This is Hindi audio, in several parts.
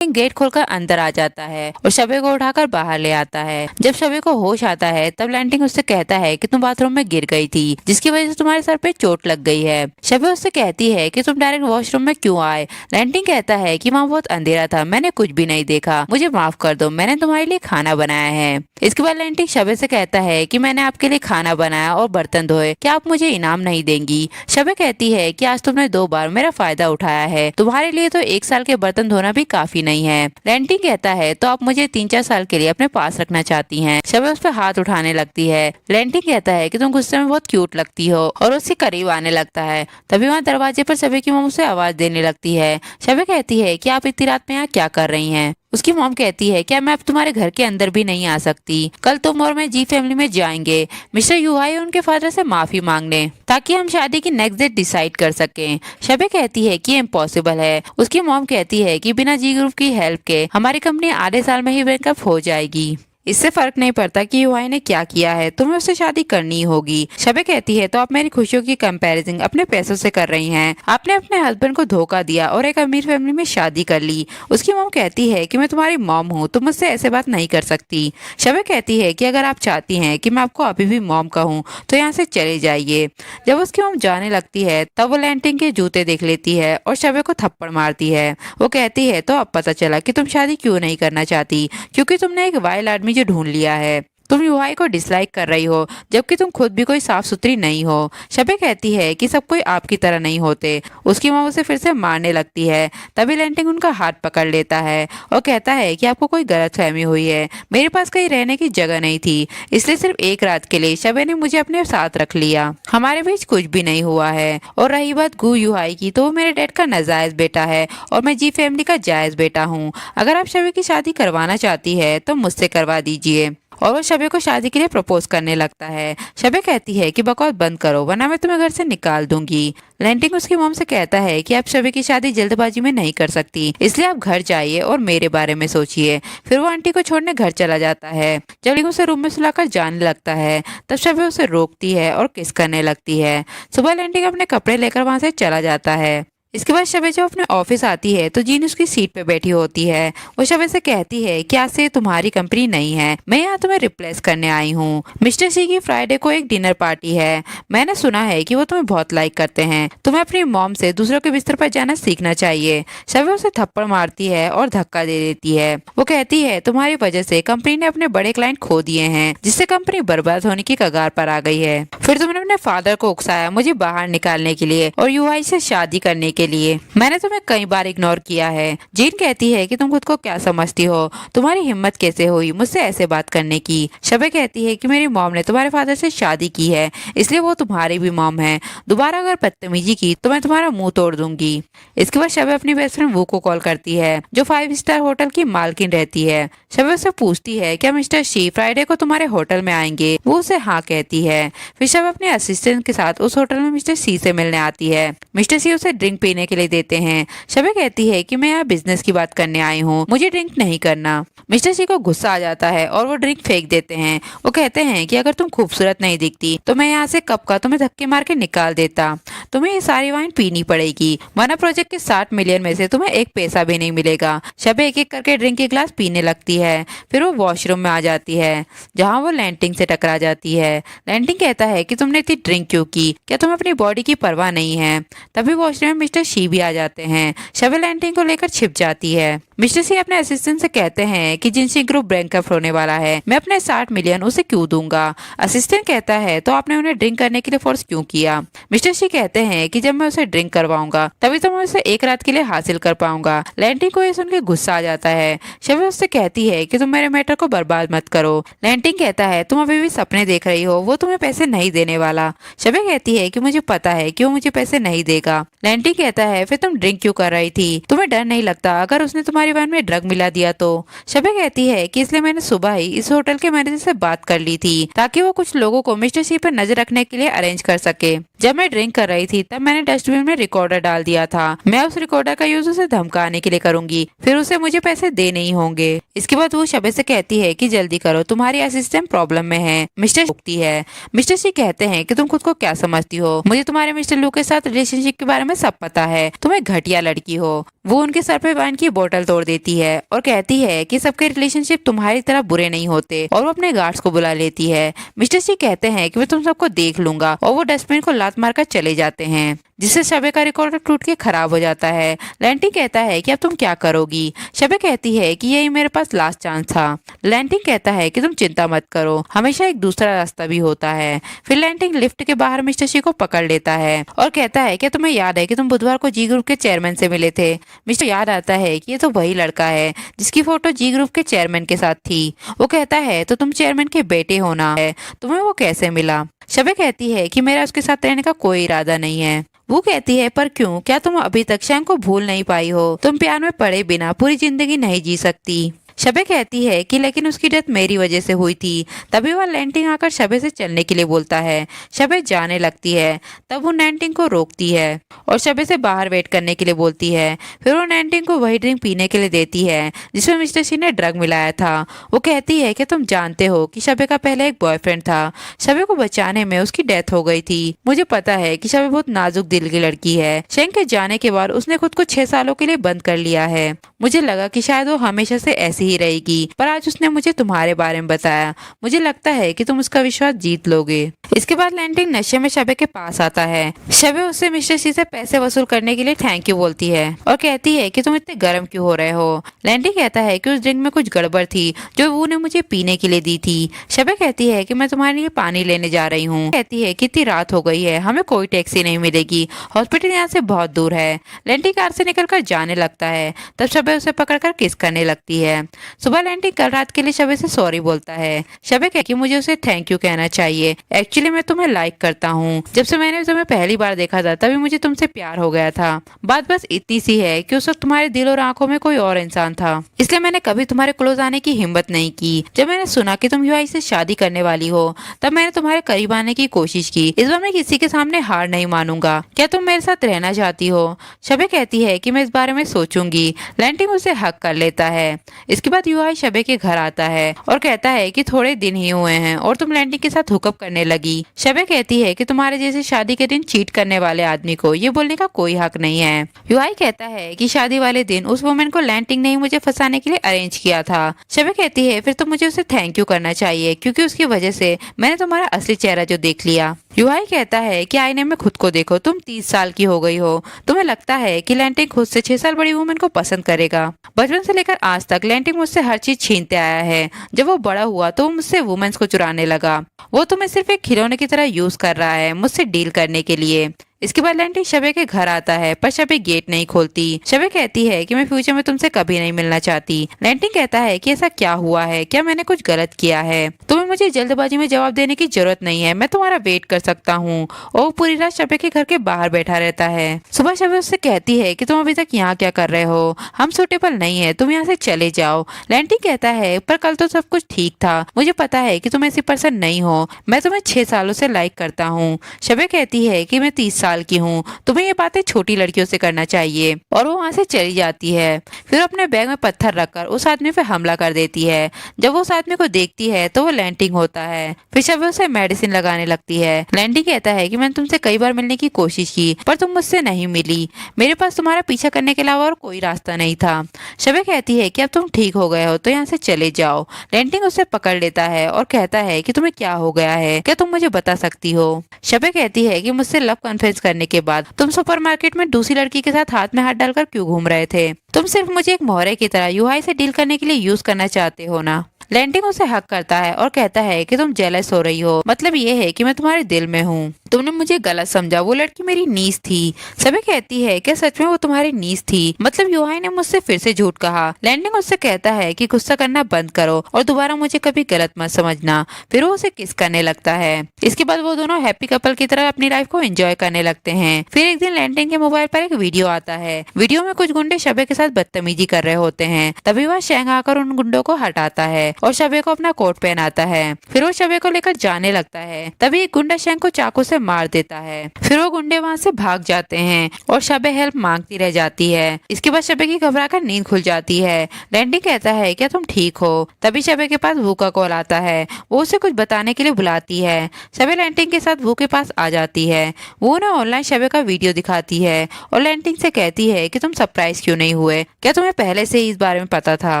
गेट खोलकर अंदर आ जाता है और शबे को उठाकर बाहर ले आता है। जब शबे को होश आता है तब लैंटिंग उससे कहता है कि तुम बाथरूम में गिर गई थी, जिसकी वजह से तुम्हारे सर पे चोट लग गई है। शबे उससे कहती है कि तुम डायरेक्ट वॉशरूम में क्यों आए। लैंटिंग कहता है कि वहाँ बहुत अंधेरा था, मैंने कुछ भी नहीं देखा, मुझे माफ कर दो, मैंने तुम्हारे लिए खाना बनाया है। इसके बाद लैंटिंग शबे से कहता है कि मैंने आपके लिए खाना बनाया और बर्तन धोए, क्या आप मुझे इनाम नहीं देंगी। शबे कहती है कि आज तुमने 2 बार मेरा फायदा उठाया है, तुम्हारे लिए तो 1 साल के बर्तन धोना भी काफी नहीं है। लैंटिंग कहता है तो आप मुझे 3-4 साल के लिए अपने पास रखना चाहती हैं। शबे उस पर हाथ उठाने लगती है। लैंटिंग कहता है कि तुम गुस्से में बहुत क्यूट लगती हो और उसके करीब आने लगता है। तभी वहाँ दरवाजे पर शबे की मॉम उसे आवाज देने लगती है। शबे कहती है कि आप इतनी रात में यहाँ क्या कर रही हैं। उसकी मॉम कहती है क्या मैं अब तुम्हारे घर के अंदर भी नहीं आ सकती, कल तुम और मैं जी फैमिली में जाएंगे मिस्टर युहाई उनके फादर से माफी मांगने, ताकि हम शादी की नेक्स्ट डेट डिसाइड कर सकें। शबे कहती है कि इम्पॉसिबल है। उसकी मॉम कहती है कि बिना जी ग्रुप की हेल्प के हमारी कंपनी आधे साल में ही ब्रेकअप हो जाएगी, इससे फर्क नहीं पड़ता कि युवाई ने क्या किया है, तुम्हें उससे शादी करनी ही होगी। शबे कहती है तो आप मेरी खुशियों की कंपैरिजन अपने पैसों से कर रही हैं। आपने अपने हस्बैंड को धोखा दिया और एक अमीर फैमिली में शादी कर ली। उसकी मॉम कहती है कि मैं तुम्हारी मॉम हूँ, तुम मुझसे ऐसे बात नहीं कर सकती। शबे कहती है कि अगर आप चाहती हैं कि मैं आपको अभी भी मॉम कहूँ तो यहाँ से चले जाइए। जब उसकी मॉम जाने लगती है तब वो लैंटिंग के जूते देख लेती है और शबे को थप्पड़ मारती है। वो कहती है तो अब पता चला कि तुम शादी क्यों नहीं करना चाहती, क्योंकि तुमने एक वाइल्ड आदमी जो ढूंढ लिया है। तुम युवाई को डिसलाइक कर रही हो जबकि तुम खुद भी कोई साफ सुथरी नहीं हो। शबे कहती है कि सब कोई आपकी तरह नहीं होते। उसकी माँ उसे फिर से मारने लगती है। तभी लैंटिंग उनका हाथ पकड़ लेता है और कहता है कि आपको कोई गलतफहमी हुई है, मेरे पास कहीं रहने की जगह नहीं थी, इसलिए सिर्फ एक रात के लिए शबे ने मुझे अपने साथ रख लिया, हमारे बीच कुछ भी नहीं हुआ है। और रही बात गु युहाई की, तो वो मेरे डैड का नाजायज बेटा है और मैं जी फैमिली का जायज बेटा हूँ। अगर आप शबे की शादी करवाना चाहती है तो मुझसे करवा दीजिए। और वो शबे को शादी के लिए प्रपोज करने लगता है। शबे कहती है कि बकवास बंद करो वरना मैं तुम्हें घर से निकाल दूंगी। लैंटिंग उसकी मॉम से कहता है कि आप शबे की शादी जल्दबाजी में नहीं कर सकती, इसलिए आप घर जाइए और मेरे बारे में सोचिए। फिर वो आंटी को छोड़ने घर चला जाता है। जब लिंग उसे रूम में सुलाकर जाने लगता है तब शबे उसे रोकती है और किस करने लगती है। सुबह लैंटिंग अपने कपड़े लेकर वहां से चला जाता है। इसके बाद शबे जब अपने ऑफिस आती है तो जीन उसकी सीट पे बैठी होती है। वो शबे से कहती है कि आज से तुम्हारी कंपनी नहीं है, मैं यहाँ तुम्हें रिप्लेस करने आई हूँ। मिस्टर सी की फ्राइडे को एक डिनर पार्टी है, मैंने सुना है कि वो तुम्हें बहुत लाइक करते हैं, तुम्हें अपनी मॉम से दूसरों के बिस्तर पर जाना सीखना चाहिए। शबे उसे थप्पड़ मारती है और धक्का दे देती है। वो कहती है तुम्हारी वजह से कंपनी ने अपने बड़े क्लाइंट खो दिए हैं, जिससे कंपनी बर्बाद होने की कगार पर आ गई है। फिर तुमने अपने फादर को उकसाया मुझे बाहर निकालने के लिए और युवाई से शादी करने के लिए, मैंने तुम्हें कई बार इग्नोर किया है। जीन कहती है कि तुम खुद को क्या समझती हो, तुम्हारी हिम्मत कैसे हुई मुझसे ऐसे बात करने की। शबे कहती है कि मेरी मॉम ने तुम्हारे फादर से शादी की है, इसलिए वो तुम्हारी भी मॉम है, दोबारा अगर बदतमीजी की तो मैं तुम्हारा मुंह तोड़ दूंगी। इसके बाद शबे अपनी बेस्ट फ्रेंड वू को कॉल करती है जो 5 स्टार होटल की मालकिन रहती है। शबे उससे पूछती है क्या मिस्टर शी फ्राइडे को तुम्हारे होटल में आएंगे। वो उसे हाँ कहती है। फिर शबे अपने असिस्टेंट के साथ उस होटल में मिस्टर सी से मिलने आती है। मिस्टर सी उसे ड्रिंक पीने के लिए देते हैं। शबे कहती है कि मैं यहाँ बिजनेस की बात करने आई हूँ, मुझे ड्रिंक नहीं करना। मिस्टर सी को गुस्सा आ जाता है और वो ड्रिंक फेंक देते हैं। वो कहते हैं कि अगर तुम खूबसूरत नहीं दिखती तो मैं यहाँ से कप का तुम्हें धक्के मार के निकाल देता, तुम्हें ये सारी वाइन पीनी पड़ेगी वरना प्रोजेक्ट के 60 मिलियन में से तुम्हें एक पैसा भी नहीं मिलेगा। शबे एक एक करके ड्रिंक के ग्लास पीने लगती है। फिर वो वॉशरूम में आ जाती है जहाँ वो लैंटिंग से टकरा जाती है। लैंटिंग कहता है कि तुमने इतनी ड्रिंक क्यों की, क्या तुम्हें अपनी बॉडी की परवाह नहीं है। तभी वॉशरूम में मिस्टर शी भी आ जाते हैं। शबे लैंटिंग को लेकर छिप जाती है। मिस्टर सी अपने असिस्टेंट से कहते हैं कि जिनसी ग्रुप बैंकरप्ट होने वाला है, मैं अपने 60 मिलियन उसे क्यों दूंगा। असिस्टेंट कहता है तो आपने उन्हें ड्रिंक करने के लिए फोर्स क्यों किया। मिस्टर सी कहते हैं कि जब मैं उसे ड्रिंक करवाऊंगा तभी तो मैं उसे एक रात के लिए हासिल कर पाऊंगा। लैंटिंग को ये सुन के गुस्सा आ जाता है। शबे उससे कहती है कि तुम मेरे मैटर को बर्बाद मत करो। लैंटिंग कहता है तुम अभी भी सपने देख रही हो, वो तुम्हें पैसे नहीं देने वाला। शबे कहती है कि मुझे पता है कि वो मुझे पैसे नहीं देगा। लैंटिंग कहता है फिर तुम ड्रिंक क्यों कर रही थी, तुम्हें डर नहीं लगता अगर उसने तुम्हारी वाइन में ड्रग मिला दिया तो। शबे कहती है कि इसलिए मैंने सुबह ही इस होटल के मैनेजर से बात कर ली थी ताकि वो कुछ लोगों को मिस्टर सी पर नजर रखने के लिए अरेंज कर सके। जब मैं ड्रिंक कर रही थी तब मैंने डस्टबिन में रिकॉर्डर डाल दिया था। मैं उस रिकॉर्डर का यूज उसे धमकाने के लिए करूंगी, फिर उसे मुझे पैसे दे नहीं होंगे। इसके बाद वो शबे से कहती है कि जल्दी करो, तुम्हारी असिस्टेंट प्रॉब्लम में है। मिस्टर रोकती है। मिस्टर शी कहते हैं कि तुम खुद को क्या समझती हो, मुझे तुम्हारे मिस्टर लू के साथ रिलेशनशिप के बारे में सब पता है, तुम एक घटिया लड़की हो। वो उनके सर पे वाइन की बोतल तोड़ देती है और कहती है कि सबके रिलेशनशिप तुम्हारी तरह बुरे नहीं होते, और वो अपने गार्ड्स को बुला लेती है। मिस्टर शी कहते हैं कि मैं तुम सबको देख लूंगा, और वो डस्टबिन को लात मारकर चले जाते हैं, जिससे शबे का रिकॉर्डर टूट के खराब हो जाता है। लैंटिंग कहता है कि अब तुम क्या करोगी। शबे कहती है कि यही मेरे पास लास्ट चांस था। लैंटिंग कहता है कि तुम चिंता मत करो, हमेशा एक दूसरा रास्ता भी होता है। फिर लैंटिंग लिफ्ट के बाहर मिस्टर शी को पकड़ लेता है और कहता है कि तुम्हें याद है कि तुम बुधवार को जी ग्रुप के चेयरमैन से मिले थे। मिस्टर याद आता है कि ये तो वही लड़का है जिसकी फोटो जी ग्रुप के चेयरमैन के साथ थी। वो कहता है तो तुम चेयरमैन के बेटे होना है, तुम्हें वो कैसे मिला। शबे कहती है कि मेरा उसके साथ रहने का कोई इरादा नहीं है। वो कहती है पर क्यों, क्या तुम अभी तक शैंग को भूल नहीं पाई हो, तुम प्यार में पड़े बिना पूरी जिंदगी नहीं जी सकती। शबे कहती है कि लेकिन उसकी डेथ मेरी वजह से हुई थी। तभी वह लैंटिंग आकर शबे से चलने के लिए बोलता है। शबे जाने लगती है, तब वो नैंटिंग को रोकती है और शबे से बाहर वेट करने के लिए बोलती है। फिर वो नैंटिंग को वही ड्रिंक पीने के लिए देती है जिसमें मिस्टर शी ने ड्रग मिलाया था। वो कहती है कि तुम जानते हो कि शबे का पहले एक बॉयफ्रेंड था, शबे को बचाने में उसकी डेथ हो गई थी। मुझे पता है कि शबे बहुत नाजुक दिल की लड़की है। शेंग के जाने के बाद उसने खुद को 6 सालों के लिए बंद कर लिया है। मुझे लगा कि शायद वो हमेशा से ऐसी ही रहेगी, पर आज उसने मुझे तुम्हारे बारे में बताया। मुझे लगता है कि तुम उसका विश्वास जीत लोगे। इसके बाद लैंटिंग नशे में शबे के पास आता है। शबे उससे मिस्टर शी से पैसे वसूल करने के लिए थैंक यू बोलती है और कहती है कि तुम इतने गर्म क्यों हो रहे हो। लैंटिंग कहता है कि उस ड्रिंक में कुछ गड़बड़ थी जो वो ने मुझे पीने के लिए दी थी। शबे कहती है कि मैं तुम्हारे लिए पानी लेने जा रही हूँ। कहती है कि इतनी रात हो गई है, हमें कोई टैक्सी नहीं मिलेगी, हॉस्पिटल यहाँ से बहुत दूर है। लैंटिंग कार से निकलकर जाने लगता है, तब शबे उसे पकड़कर किस करने लगती है। सुबह लैंटिंग कल रात के लिए शबे से सॉरी बोलता है। शबे कहती है कि मुझे उसे थैंक यू कहना चाहिए, एक्चुअली मैं तुम्हें लाइक करता हूँ। जब से मैंने तुम्हें पहली बार देखा था तभी मुझे तुमसे प्यार हो गया था। बात बस इतनी सी है कि उस वक्त तुम्हारे दिल और आंखों में कोई और इंसान था, इसलिए मैंने कभी तुम्हारे क्लोज आने की हिम्मत नहीं की। जब मैंने सुना कि तुम यूआई से शादी करने वाली हो तब मैंने तुम्हारे करीब आने की कोशिश की। इस बार मैं किसी के सामने हार नहीं मानूंगा। क्या तुम मेरे साथ रहना चाहती हो। शबे कहती है कि मैं इस बारे में सोचूंगी। लैंटिंग उसे हक कर लेता है। इसके बाद यूआई शबे के घर आता है और कहता है कि थोड़े दिन ही हुए हैं और तुम लैंटिंग के साथ हुकअप करने लगी। शबे कहती है कि तुम्हारे जैसे शादी के दिन चीट करने वाले आदमी को ये बोलने का कोई हक नहीं है। यूआई कहता है कि शादी वाले दिन उस वुमेन को लैंटिंग ने मुझे फंसाने के लिए अरेंज किया था। शबे कहती है फिर तो मुझे उसे थैंक यू करना चाहिए क्योंकि उसकी वजह से मैंने तुम्हारा असली चेहरा जो देख लिया। यूआई कहता है कि आईने में खुद को देखो, तुम 30 साल की हो गई हो। तुम्हें लगता है कि लैंटिंग खुद से 6 साल बड़ी वुमेन को पसंद करेगा। बचपन से लेकर आज तक लैंटिंग मुझसे हर चीज छीनते आया है। जब वो बड़ा हुआ तो वो मुझसे वुमेन्स को चुराने लगा। वो तुम्हें सिर्फ एक खिलौने की तरह यूज कर रहा है मुझसे डील करने के लिए। इसके बाद लैंटिंग शबे के घर आता है पर शबे गेट नहीं खोलती। शबे कहती है कि मैं फ्यूचर में तुमसे कभी नहीं मिलना चाहती। लैंटिंग कहता है कि ऐसा क्या हुआ है, क्या मैंने कुछ गलत किया है। तुम्हें मुझे जल्दबाजी में जवाब देने की जरूरत नहीं है, मैं तुम्हारा वेट कर सकता हूँ। और पूरी रात शबे के घर के बाहर बैठा रहता है। सुबह शबे उससे कहती है कि तुम अभी तक यहाँ क्या कर रहे हो, हम सूटेबल नहीं है, तुम यहाँ से चले जाओ। लैंटिंग कहता है पर कल तो सब कुछ ठीक था, मुझे पता है कि तुम ऐसी पर्सन नहीं हो, मैं तुम्हें 6 सालों से लाइक करता हूँ। शबे कहती है कि मैं 30 साल की हूँ, तुम्हें ये बातें छोटी लड़कियों से करना चाहिए। और वो वहाँ से चली जाती है। फिर अपने बैग में पत्थर रखकर उस आदमी पे हमला कर देती है। जब वो उस आदमी को देखती है तो वो लैंटिंग होता है। फिर शबे उसे मेडिसिन लगाने लगती है। लैंटिंग कहता है कि मैंने तुमसे कई बार मिलने की कोशिश की पर तुम मुझसे नहीं मिली, मेरे पास तुम्हारा पीछा करने के अलावा और कोई रास्ता नहीं था। शबे कहती है कि अब तुम ठीक हो गए हो तो यहाँ से चले जाओ। लैंटिंग उसे पकड़ लेता है और कहता है कि तुम्हें क्या हो गया है, क्या तुम मुझे बता सकती हो। शबे कहती है कि मुझसे लव कॉन्फ्रेंस करने के बाद तुम सुपरमार्केट में दूसरी लड़की के साथ हाथ में हाथ डालकर क्यों घूम रहे थे। तुम सिर्फ मुझे एक मोहरे की तरह यूआई से डील करने के लिए यूज करना चाहते हो ना। लैंटिंग उसे हक करता है और कहता है कि तुम जेलस हो रही हो, मतलब ये है कि मैं तुम्हारे दिल में हूँ, तुमने मुझे गलत समझा, वो लड़की मेरी नीस थी। सभी कहती है कि सच में वो तुम्हारी नीस थी, मतलब यूआई ने मुझसे फिर से झूठ कहा। लैंटिंग उससे कहता है कि गुस्सा करना बंद करो और दोबारा मुझे कभी गलत मत समझना। फिर वो उसे किस करने लगता है। इसके बाद वो दोनों हैप्पी कपल की तरह अपनी लाइफ को एंजॉय करने लगते हैं। फिर एक दिन लैंटिन के मोबाइल पर एक वीडियो आता है। वीडियो में कुछ गुंडे शबे के साथ बदतमीजी कर रहे होते हैं। तभी वह शैंग आकर उन गुंडों को हटाता है और शबे को अपना कोट पहनाता है। फिर वो शबे को लेकर जाने लगता है। तभी एक गुंडा शैंग को चाकू से मार देता है। फिर वो गुंडे वहाँ से भाग जाते हैं और शबे हेल्प मांगती रह जाती है। इसके बाद शबे की घबराकर नींद खुल जाती है। लैंटिन कहता है क्या तुम ठीक हो? तभी शबे के पास वू का कॉल आता है। वो उसे कुछ बताने के लिए बुलाती है। शबे लैंटिन के साथ वू के पास आ जाती है। वो उन्हें ऑनलाइन शबे का वीडियो दिखाती है और लैंटिन से कहती है कि तुम सरप्राइज क्यों नहीं हुए? क्या तुम्हें पहले से ही इस बारे में पता था?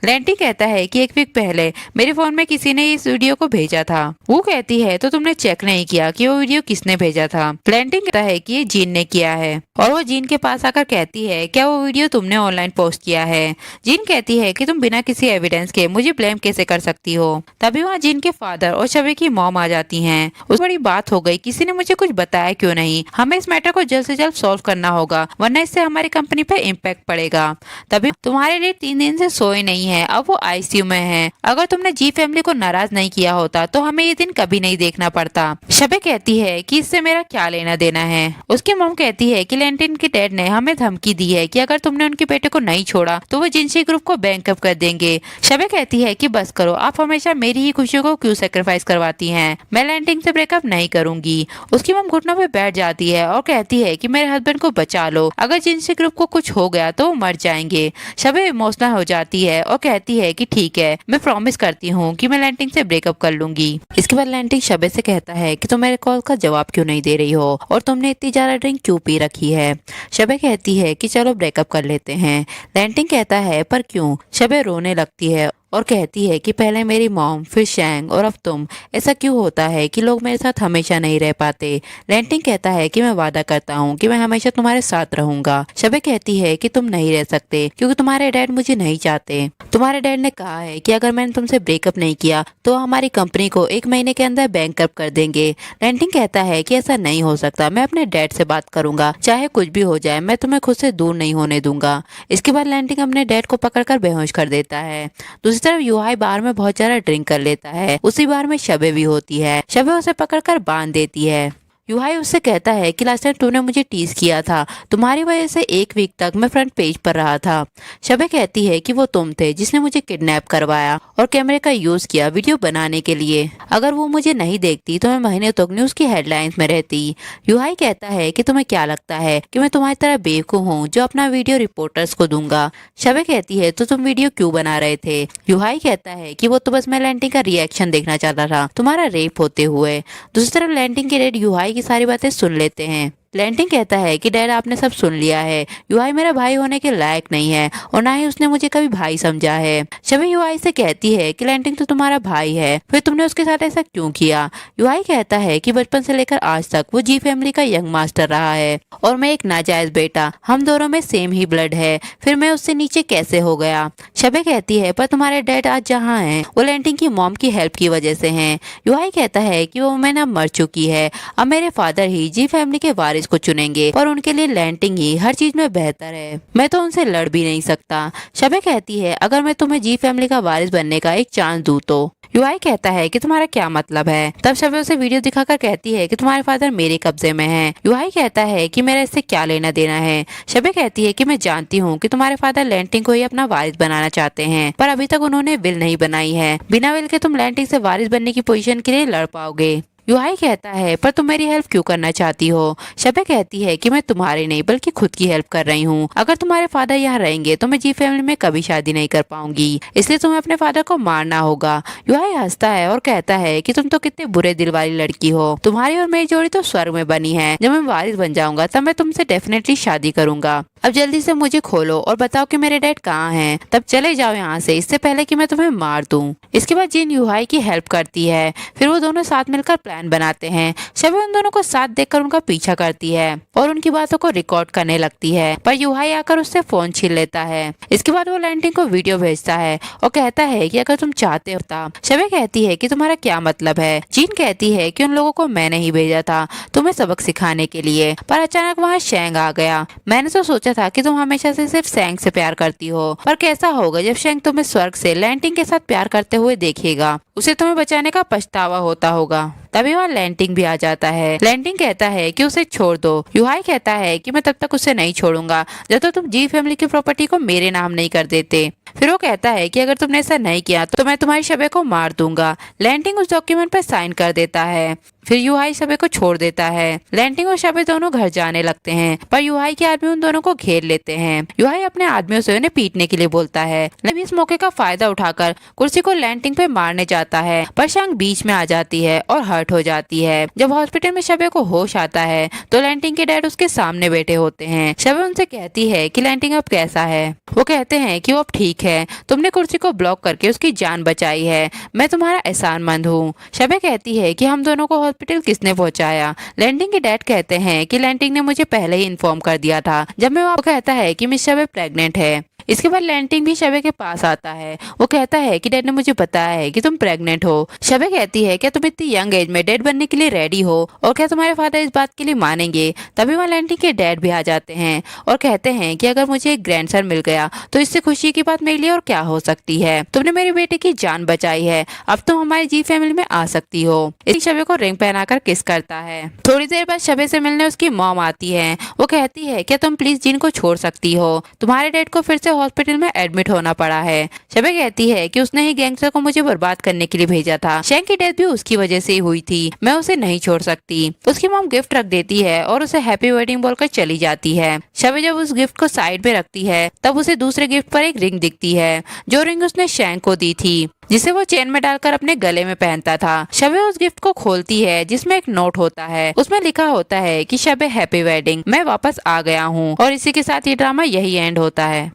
लैंटिन कहता है कि एक वीक पहले मेरे फोन में किसी ने इस वीडियो को भेजा था। वो कहती है तो तुमने चेक नहीं किया कि वो वीडियो किसने भेजा था? लैंटिन कहता है कि ये जीन ने किया है और वो जीन के पास आकर कहती है क्या वो वीडियो तुमने ऑनलाइन पोस्ट किया है? जीन कहती है कि तुम बिना किसी एविडेंस के मुझे ब्लेम कैसे कर सकती हो? तभी वहाँ जीन के फादर और शबे की मॉम आ जाती हैं। उस बड़ी बात हो गई, किसी ने मुझे कुछ बताया क्यों नहीं? हमें इस मैटर को जल्द से जल्द सॉल्व करना होगा वरना इससे हमारी कंपनी पे इम्पैक्ट पड़ेगा। तभी तुम्हारे लिए 3 दिन से सोए नहीं है, अब वो आईसीयू में है। अगर तुमने जी फैमिली को नाराज नहीं किया होता तो हमें ये दिन कभी नहीं देखना पड़ता। शबे कहती है कि इससे मेरा क्या लेना देना है। उसकी मॉम कहती है कि लैंटिन के डैड ने हमें धमकी दी है कि अगर तुमने उनके बेटे को नहीं छोड़ा तो वो जिनसी ग्रुप को बैंकअप कर देंगे। शबे कहती है कि बस करो, आप हमेशा मेरी ही खुशियों को क्यों सेक्रीफाइस करवाती हैं? मैं लैंटिन से ब्रेकअप नहीं करूंगी। उसकी मॉम घुटनों पे बैठ जाती है और कहती है कि मेरे हस्बैंड को बचा लो, अगर जिनसी ग्रुप को कुछ हो गया तो वो मर जाएंगे। शबे इमोशनल हो जाती है और कहती है कि ठीक है, मैं प्रॉमिस करती हूँ कि मैं लैंटिन से ब्रेकअप कर लूंगी। इसके बाद लैंटिन शबे से कहता है कि तुम मेरे कॉल का जवाब क्यों नहीं दे रही हो और तुमने इतनी ज्यादा ड्रिंक क्यों पी रखी है? शबे कहती है कि चलो ब्रेकअप कर लेते हैं। लैंटिन कहता है पर क्यों? शबे रोने लगती है और कहती है कि पहले मेरी मॉम, फिर शैंग और अब तुम। ऐसा क्यों होता है कि लोग मेरे साथ हमेशा नहीं रह पाते? लैंटिन कहता है कि मैं वादा करता हूँ कि मैं हमेशा तुम्हारे साथ रहूंगा। शबे कहती है कि तुम नहीं रह सकते क्योंकि तुम्हारे डैड मुझे नहीं चाहते। तुम्हारे डैड ने कहा है कि अगर मैंने तुमसे ब्रेकअप नहीं किया तो हमारी कंपनी को 1 महीने के अंदर बैंकरप्ट कर देंगे। लैंटिन कहता है कि ऐसा नहीं हो सकता, मैं अपने डैड से बात करूंगा, चाहे कुछ भी हो जाए, मैं तुम्हें खुद से दूर नहीं होने दूंगा। इसके बाद लैंटिन अपने डैड को पकड़कर बेहोश कर देता है। दूसरी तरफ यूहाई बार में बहुत ज्यादा ड्रिंक कर लेता है। उसी बार में शबे भी होती है। शबे उसे पकड़कर बांध देती है। यूहाई उससे कहता है कि लास्ट टाइम तूने मुझे टीज किया था, तुम्हारी वजह से 1 वीक तक मैं फ्रंट पेज पर रहा था। शबे कहती है कि वो तुम थे जिसने मुझे किडनैप करवाया और कैमरे का यूज किया वीडियो बनाने के लिए। अगर वो मुझे नहीं देखती तो मैं महीने तक न्यूज की हेडलाइंस में रहती। यूहाई कहता है कि तुम्हें क्या लगता है कि मैं तुम्हारी तरह बेवकूफ हूँ जो अपना वीडियो रिपोर्टर्स को दूंगा? शबे कहती है तो तुम वीडियो क्यों बना रहे थे? यूहाई कहता है कि वो तो बस मैं लैंटिन का रिएक्शन देखना चाहता था तुम्हारा रेप होते हुए। दूसरी तरफ लैंटिन के डैड यूहाई की सारी बातें सुन लेते हैं। लैंटिन कहता है कि डैड आपने सब सुन लिया है, यूहाई मेरा भाई होने के लायक नहीं है और ना ही उसने मुझे कभी भाई समझा है। शबे यूहाई से कहती है कि लैंटिन तो तुम्हारा भाई है, फिर तुमने उसके साथ ऐसा क्यों किया? यूहाई कहता है कि बचपन से लेकर आज तक वो जी फैमिली का यंग मास्टर रहा है और मैं एक नाजायज बेटा, हम दोनों में सेम ही ब्लड है, फिर मैं उससे नीचे कैसे हो गया? शबे कहती है पर तुम्हारे डैड आज जहाँ हैं वो लैंटिन की मॉम की हेल्प की वजह से हैं। यूहाई कहता है कि वो वुमेन अब मर चुकी है, अब मेरे फादर ही जी फैमिली के वारिस को चुनेंगे और उनके लिए लैंटिन ही हर चीज में बेहतर है, मैं तो उनसे लड़ भी नहीं सकता। शबे कहती है अगर मैं तुम्हें जी फैमिली का वारिस बनने का एक चांस दूं तो? यूहाई कहता है कि तुम्हारा क्या मतलब है? तब शबे उसे वीडियो दिखाकर कहती है कि तुम्हारे फादर मेरे कब्जे में हैं। यूहाई कहता है कि मेरा इससे क्या लेना देना है? शबे कहती है कि मैं जानती हूँ कि तुम्हारे फादर लैंटिन को ही अपना वारिस बनाना चाहते हैं, पर अभी तक उन्होंने विल नहीं बनाई है। बिना विल के तुम लैंटिन से वारिस बनने की पोजीशन के लिए लड़ पाओगे। यूहाई कहता है पर तुम मेरी हेल्प क्यों करना चाहती हो? शबे कहती है कि मैं तुम्हारी नहीं बल्कि खुद की हेल्प कर रही हूँ। अगर तुम्हारे फादर यहाँ रहेंगे तो मैं जी फैमिली में कभी शादी नहीं कर पाऊंगी, इसलिए तुम्हें अपने फादर को मारना होगा। यूहाई हंसता है और कहता है कि तुम तो कितने बुरे दिल वाली लड़की हो, तुम्हारी और मेरी जोड़ी तो स्वर्ग में बनी है। जब मैं वारिस बन जाऊंगा तब मैं तुमसे डेफिनेटली शादी करूंगा। अब जल्दी से मुझे खोलो और बताओ कि मेरे डैड कहाँ हैं, तब चले जाओ यहाँ से, इससे पहले कि मैं तुम्हें मार दूं। इसके बाद जिन यूहाई की हेल्प करती है, फिर वो दोनों साथ मिलकर प्लान बनाते हैं। शबे उन दोनों को साथ देखकर उनका पीछा करती है और उनकी बातों को रिकॉर्ड करने लगती है, पर यूहाई आकर उससे फोन छीन लेता है। इसके बाद वो लैंटिन को वीडियो भेजता है और कहता है कि अगर तुम चाहते होता। शबे कहती है कि तुम्हारा क्या मतलब है? जीन कहती है कि उन लोगों को मैंने ही भेजा था तुम्हें सबक सिखाने के लिए, पर अचानक वहाँ शैंग आ गया। मैंने तो सोचा सोचा था कि तुम हमेशा से सिर्फ शैंक से प्यार करती हो, पर कैसा होगा जब शैंक तुम्हें स्वर्ग से लैंटिंग के साथ प्यार करते हुए देखेगा। उसे तुम्हें बचाने का पछतावा होता होगा। तभी वहाँ लैंटिंग भी आ जाता है। लैंटिंग कहता है कि उसे छोड़ दो। युहाई कहता है कि मैं तब तक उसे नहीं छोड़ूंगा जब तक तुम जी फैमिली की प्रॉपर्टी को मेरे नाम नहीं कर देते। फिर वो कहता है कि अगर तुमने ऐसा नहीं किया तो मैं तुम्हारी शबे को मार दूंगा। लैंटिंग उस डॉक्यूमेंट पर साइन कर देता है। फिर युहाई शबे को छोड़ देता है। लैंटिंग और शबे दोनों घर जाने लगते हैं, पर युहाई के आदमी उन दोनों को घेर लेते हैं। युहाई अपने आदमियों से उन्हें पीटने के लिए बोलता है। लेकिन इस मौके का फायदा उठाकर कुर्सी को लैंटिंग पे मारने जाता है, पर शैंक बीच में आ जाती है और हर्ट हो जाती है। जब हॉस्पिटल में शबे को होश आता है तो लैंटिंग के डैड उसके सामने बैठे होते हैं। शबे उनसे कहती है कि लैंटिंग अब कैसा है। वो कहते हैं कि वो अब ठीक है, तुमने कुर्सी को ब्लॉक करके उसकी जान बचाई है, मैं तुम्हारा एहसानमंद हूँ। शबे कहती है कि हम दोनों को हॉस्पिटल किसने पहुंचाया। लैंटिंग के डैड कहते हैं कि लैंटिंग ने मुझे पहले ही इन्फॉर्म कर दिया था जब मैं वो कहता है कि मिस शबे प्रेग्नेंट है। इसके बाद लैंटिंग भी शबे के पास आता है। वो कहता है कि डैड ने मुझे बताया है कि तुम प्रेग्नेंट हो। शबे कहती है क्या तुम इतनी यंग एज में डैड बनने के लिए रेडी हो और क्या तुम्हारे फादर इस बात के लिए मानेंगे। तभी वहाँ लैंटिंग के डैड भी आ जाते हैं और कहते हैं कि अगर मुझे एक ग्रैंडसन मिल गया तो इससे खुशी की बात मेरे लिए और क्या हो सकती है। तुमने मेरे बेटे की जान बचाई है, अब तुम हमारी जी फैमिली में आ सकती हो। इसी शबे को रिंग पहनाकर किस करता है। थोड़ी देर बाद शबे से मिलने उसकी मॉम आती है। वो कहती है क्या तुम प्लीज जिन को छोड़ सकती हो, तुम्हारे डैड को फिर से हॉस्पिटल में एडमिट होना पड़ा है। शबे कहती है कि उसने ही गैंगस्टर को मुझे बर्बाद करने के लिए भेजा था, शैंक की डेथ भी उसकी वजह से ही हुई थी, मैं उसे नहीं छोड़ सकती। उसकी मॉम गिफ्ट रख देती है और उसे हैप्पी वेडिंग बोलकर चली जाती है। शबे जब उस गिफ्ट को साइड में रखती है तब उसे दूसरे गिफ्ट पर एक रिंग दिखती है, जो रिंग उसने शैंक को दी थी, जिसे वो चेन में डालकर अपने गले में पहनता था। शबे उस गिफ्ट को खोलती है जिसमें एक नोट होता है। उसमें लिखा होता है कि शबे हैप्पी वेडिंग, मैं वापस आ गया हूँ। और इसी के साथ ये ड्रामा यही एंड होता है।